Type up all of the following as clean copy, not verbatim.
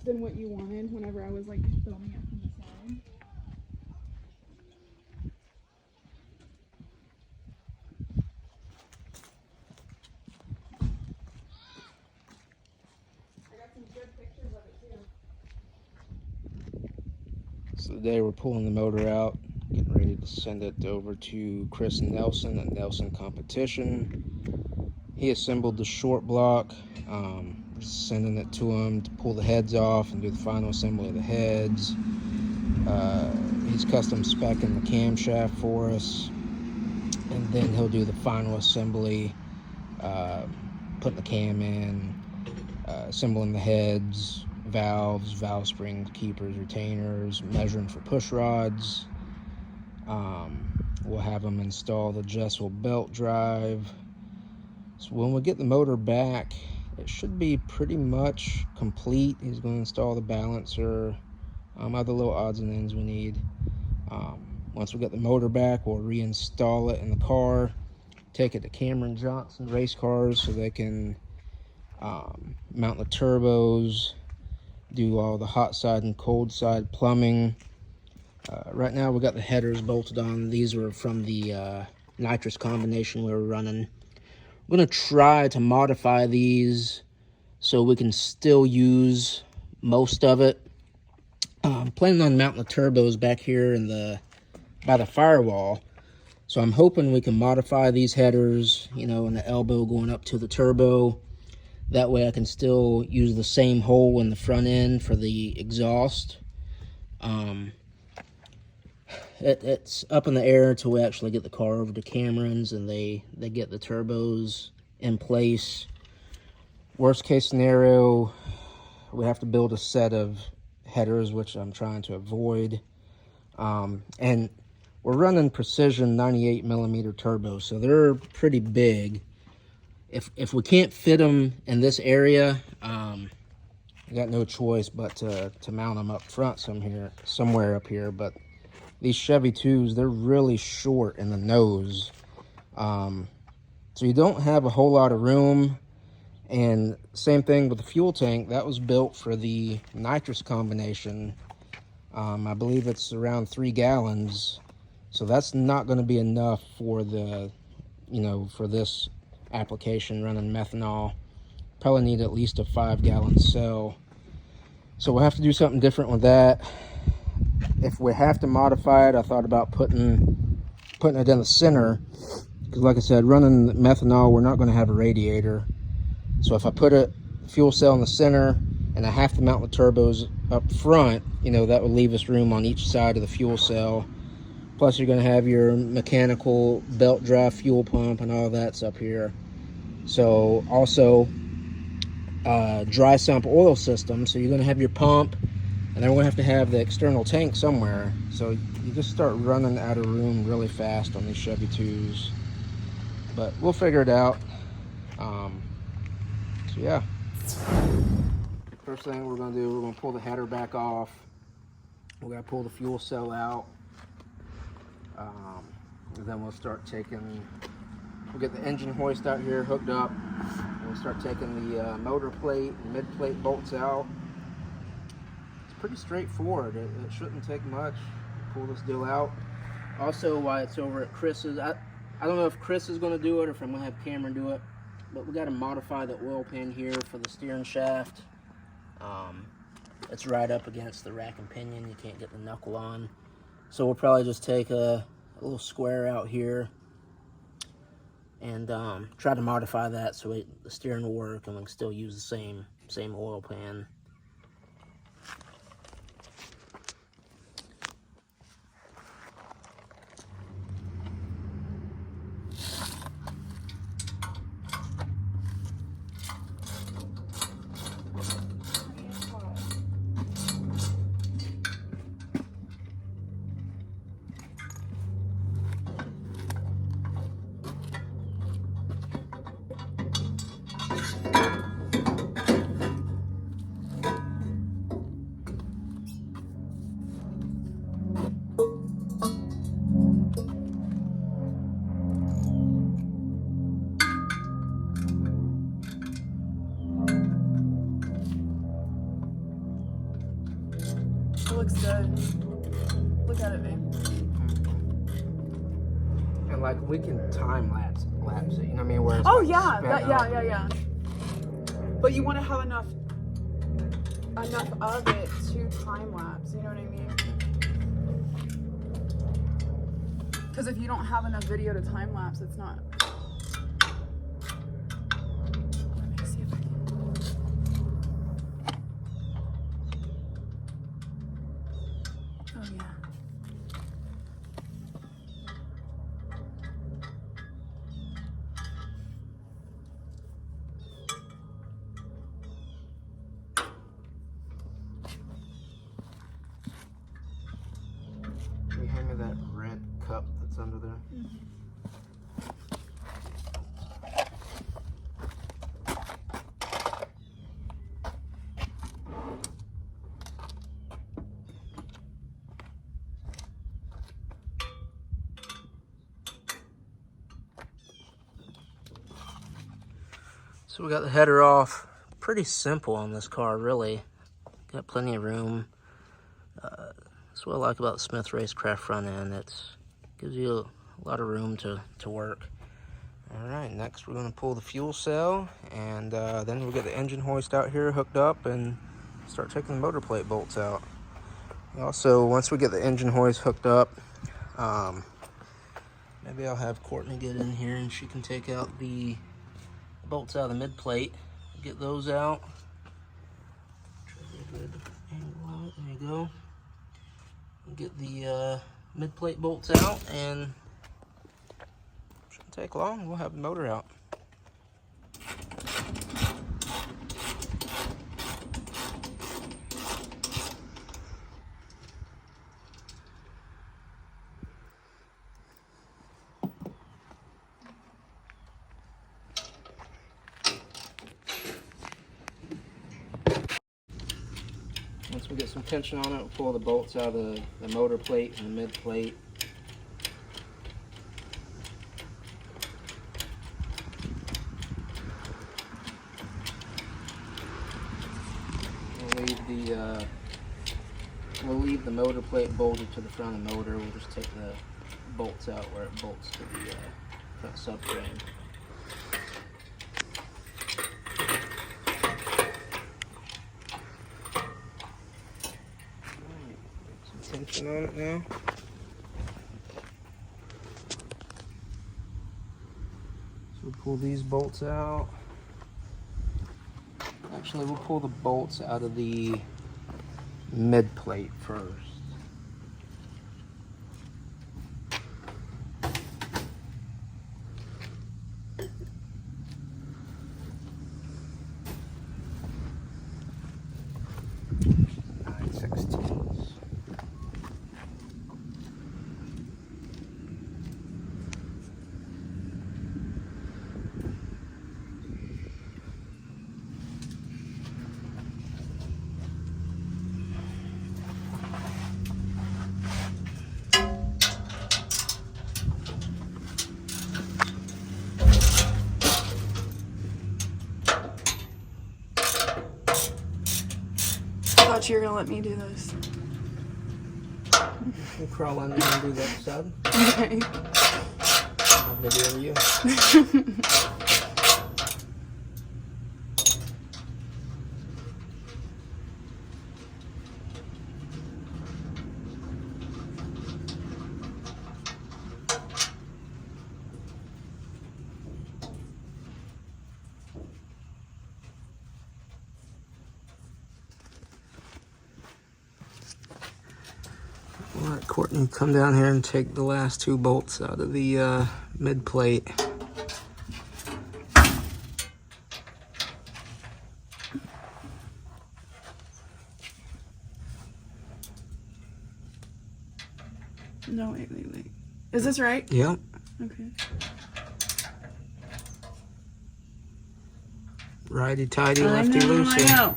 than what you wanted whenever I was like filming it from the side. I got some good pictures of it too. So today we're pulling the motor out, getting ready to send it over to Chris Nelson at Nelson Competition. He assembled the short block. We're sending it to him to pull the heads off and do the final assembly of the heads. He's custom speccing the camshaft for us, and then he'll do the final assembly, putting the cam in, assembling the heads, valves, valve springs, keepers, retainers, measuring for push rods. We'll have him install the adjustable belt drive. So when we get the motor back, it should be pretty much complete. He's going to install the balancer, other little odds and ends we need. Once we get the motor back, we'll reinstall it in the car, take it to Cameron Johnson Race Cars so they can mount the turbos, do all the hot side and cold side plumbing. Right now we got the headers bolted on. These were from the nitrous combination we were running. I'm going to try to modify these so we can still use most of it. I'm planning on mounting the turbos back here by the firewall. So I'm hoping we can modify these headers, you know, in the elbow going up to the turbo. That way I can still use the same hole in the front end for the exhaust. It's up in the air until we actually get the car over to Cameron's and they get the turbos in place. Worst case scenario, we have to build a set of headers, which I'm trying to avoid. And we're running precision 98mm turbos, so they're pretty big. If we can't fit them in this area, we got no choice but to mount them up front somewhere up here. But these Chevy 2s, they're really short in the nose. So you don't have a whole lot of room. And same thing with the fuel tank. That was built for the nitrous combination. I believe it's around 3 gallons. So that's not going to be enough for for this application running methanol. Probably need at least a 5-gallon cell. So we'll have to do something different with that. If we have to modify it, I thought about putting it in the center, because like I said, running methanol, we're not going to have a radiator. So if I put a fuel cell in the center and I have to mount the turbos up front, that would leave us room on each side of the fuel cell. Plus you're going to have your mechanical belt drive fuel pump and all that's up here. So also dry sump oil system. So you're going to have your pump, and then we're going to have the external tank somewhere. So you just start running out of room really fast on these Chevy 2s. But we'll figure it out. So yeah. First thing we're going to do, we're going to pull the header back off. We're going to pull the fuel cell out. And then we'll start we'll get the engine hoist out here hooked up. We'll start taking the motor plate and mid plate bolts out. Pretty straightforward. It shouldn't take much to pull this deal out. Also, while it's over at Chris's, I don't know if Chris is going to do it or if I'm going to have Cameron do it, but we got to modify the oil pan here for the steering shaft. It's right up against the rack and pinion. You can't get the knuckle on. So we'll probably just take a little square out here and try to modify that so the steering will work and we can still use the same oil pan. It looks good. Look at it, babe. And like we can time lapse it, you know what I mean? Where it's Oh like yeah, sped up. yeah. But you want to have enough of it to time lapse. You know what I mean? Because if you don't have enough video to time lapse, it's not. Let me see if I can. Oh yeah. Can you hand me that red cup that's under there? So we got the header off. Pretty simple on this car, really. Got plenty of room. That's what I like about the Smith Racecraft front end. It gives you a lot of room to work. All right, next we're gonna pull the fuel cell, and then we'll get the engine hoist out here hooked up and start taking the motor plate bolts out. Also, once we get the engine hoist hooked up, maybe I'll have Courtney get in here and she can take out the bolts out of the mid plate, get those out. Try to get a good angle on it. There you go. Get the mid plate bolts out, and it shouldn't take long. We'll have the motor out. Once we get some tension on it, we'll pull the bolts out of the motor plate and the mid plate. We'll leave the motor plate bolted to the front of the motor. We'll just take the bolts out where it bolts to the front subframe. Tension on it now. So we'll pull these bolts out. Actually, we'll pull the bolts out of the mid plate first. I thought you were gonna let me do this. We'll crawl under and do that side. Okay. I'll video you. We'll let Courtney come down here and take the last two bolts out of the mid plate. No, wait. Is this right? Yep. Okay. Righty tighty, lefty loosey. I know.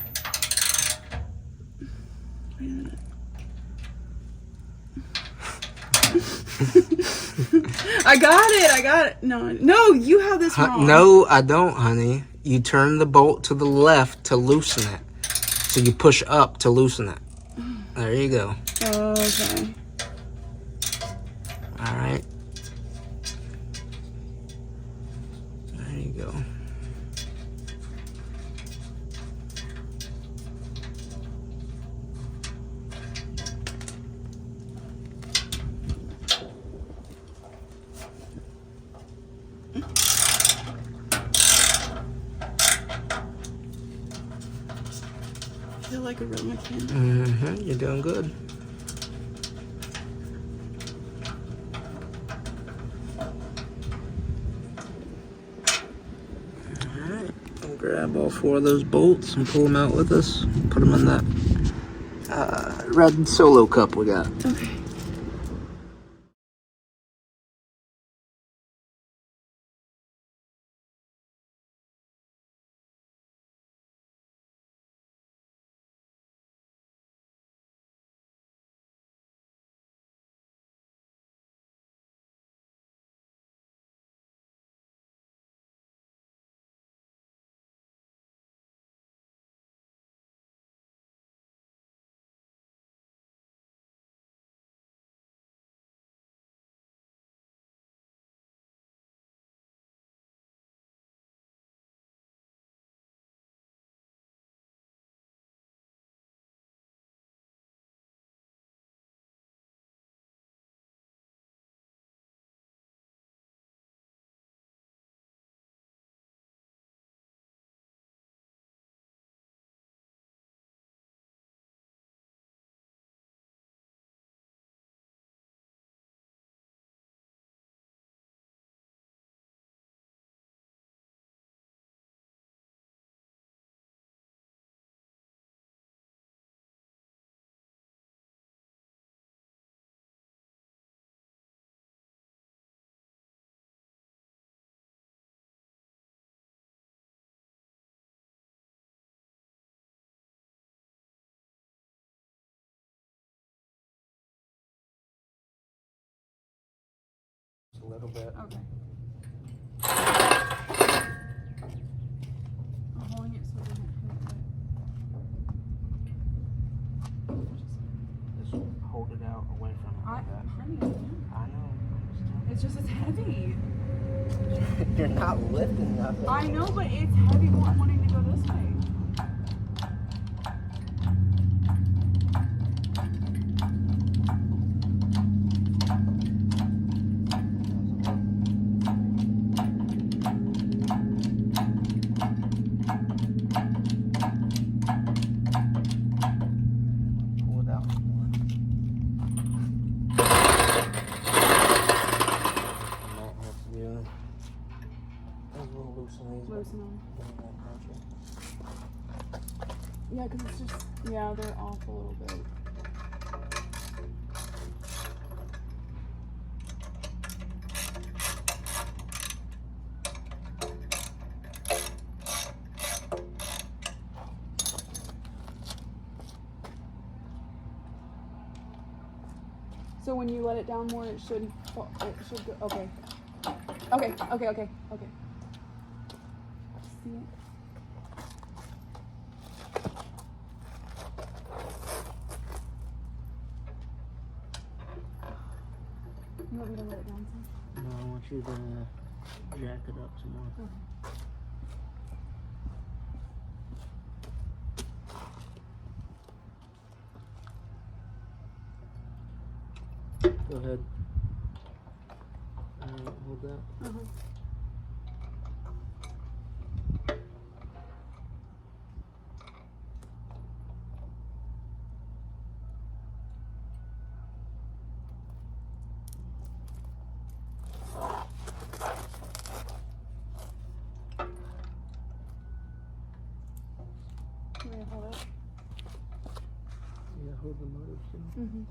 Wait a minute. I got it. No, you have this wrong. No, I don't, honey. You turn the bolt to the left to loosen it. So you push up to loosen it. There you go. Okay. All right. There you go. I feel like a real mechanic. Mm-hmm. You're doing good. Alright. We'll grab all 4 of those bolts and pull them out with us. Put them in that red Solo cup we got. Okay. A little bit. Okay. I'm holding it so it doesn't hit Just hold it out away from it like that. honey, I know. it's just, it's heavy. You're not lifting nothing. I know, but it's heavy wanting to go this way. Pull it out more. Might have to do a little loosen these. Loosen them. Yeah, because it's just, yeah, they're off a little bit. So when you let it down more, it should go, okay. Okay. See it? You want me to let it down some? No, I want you to jack it up some more. Okay. Go ahead. Hold that. Uh-huh. You want me to hold it? Yeah, hold the motor too. Mm-hmm.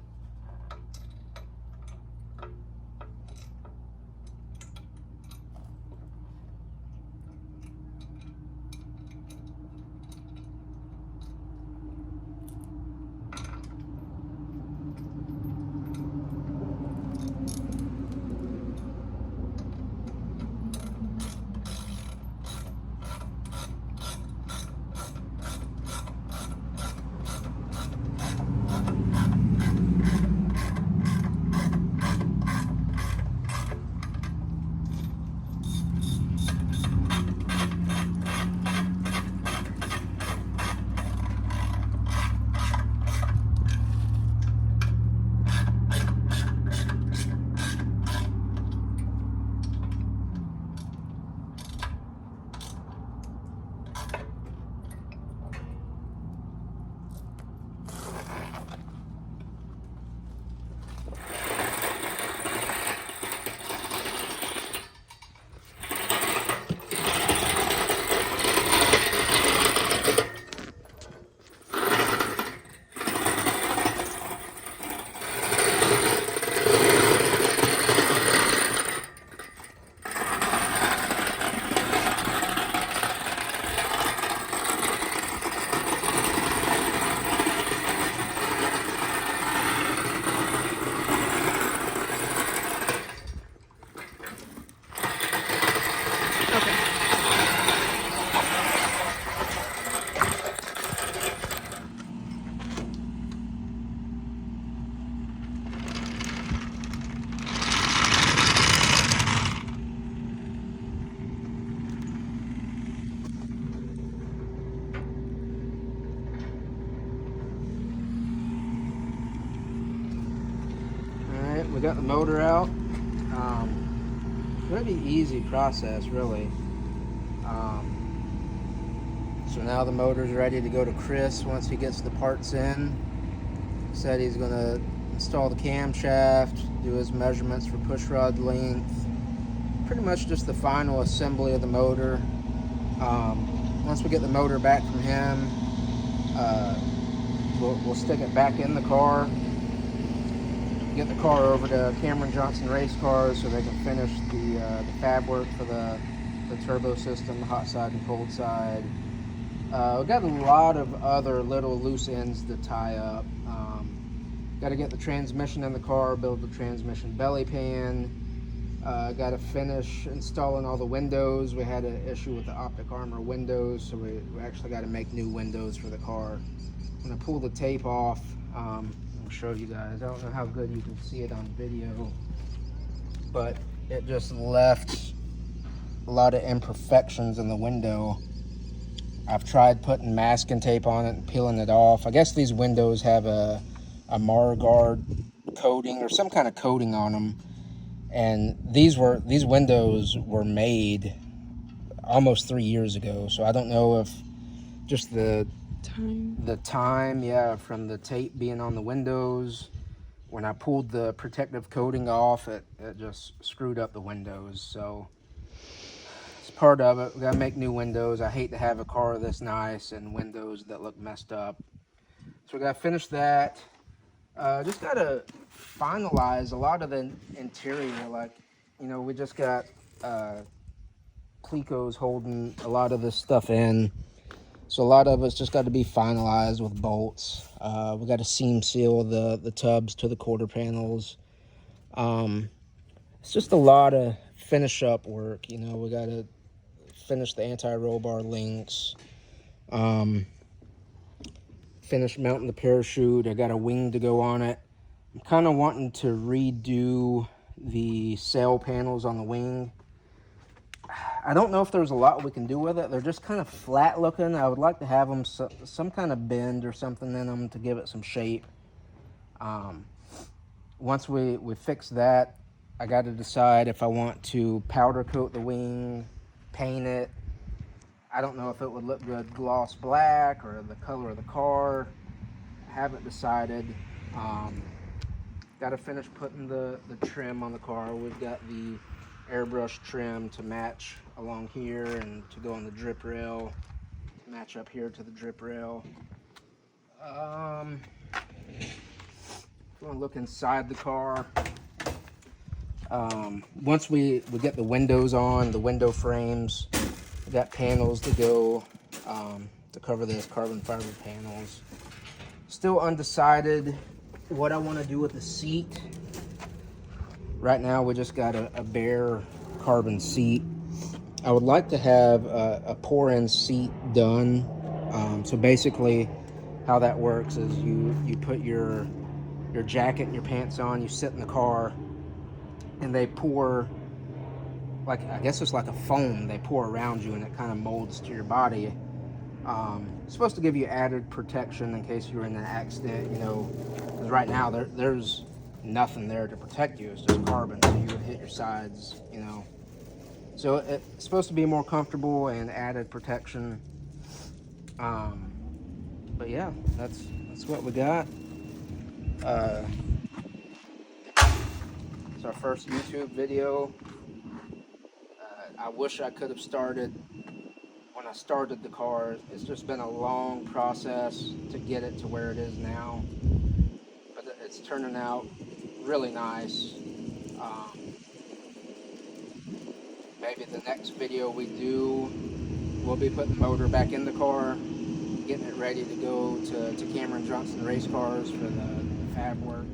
we got the motor out. Pretty easy process, really. So now the motor's ready to go to Chris once he gets the parts in. Said he's going to install the camshaft, do his measurements for push rod length. Pretty much just the final assembly of the motor. Once we get the motor back from him, we'll stick it back in the car, get the car over to Cameron Johnson Race Cars so they can finish the fab work for the turbo system, the hot side and cold side. We've got a lot of other little loose ends to tie up. Got to get the transmission in the car, build the transmission belly pan. Got to finish installing all the windows. We had an issue with the optic armor windows, so we actually got to make new windows for the car. I'm going to pull the tape off. I'll show you guys. I don't know how good you can see it on video, but it just left a lot of imperfections in the window. I've tried putting masking tape on it and peeling it off. I guess these windows have a Marguard coating or some kind of coating on them, and these windows were made almost 3 years ago. So I don't know if just the time, yeah, from the tape being on the windows. When I pulled the protective coating off, it just screwed up the windows. So it's part of it. We gotta make new windows. I hate to have a car this nice and windows that look messed up. So we gotta finish that. Just gotta finalize a lot of the interior. Like, you know, we just got Clecos holding a lot of this stuff in. So a lot of it's just got to be finalized with bolts. We got to seam seal the tubs to the quarter panels. It's just a lot of finish up work. You know, we got to finish the anti-roll bar links. Finish mounting the parachute. I got a wing to go on it. I'm kind of wanting to redo the sail panels on the wing. I don't know if there's a lot we can do with it. They're just kind of flat looking. I would like to have them some kind of bend or something in them to give it some shape. Once we fix that, I got to decide if I want to powder coat the wing, paint it. I don't know if it would look good gloss black or the color of the car. I haven't decided. Got to finish putting the trim on the car. We've got the airbrush trim to match along here and to go on the drip rail, to match up here to the drip rail. I'm going to look inside the car. Once we get the windows on, the window frames, we got panels to go to cover this, carbon fiber panels. Still undecided what I want to do with the seat. Right now we just got a bare carbon seat. I would like to have a pour-in seat done. So basically how that works is you put your jacket and your pants on, you sit in the car, and they pour, like, I guess it's like a foam they pour around you, and it kind of molds to your body. It's supposed to give you added protection in case you're in an accident, you know, because right now there's nothing there to protect you. It's just carbon, so you would hit your sides, you know. So it's supposed to be more comfortable and added protection. But yeah, that's what we got. It's our first YouTube video. I wish I could have started when I started the car. It's just been a long process to get it to where it is now. But it's turning out really nice. Maybe the next video we do, we'll be putting the motor back in the car, getting it ready to go to Cameron Johnson Race Cars for the fab work.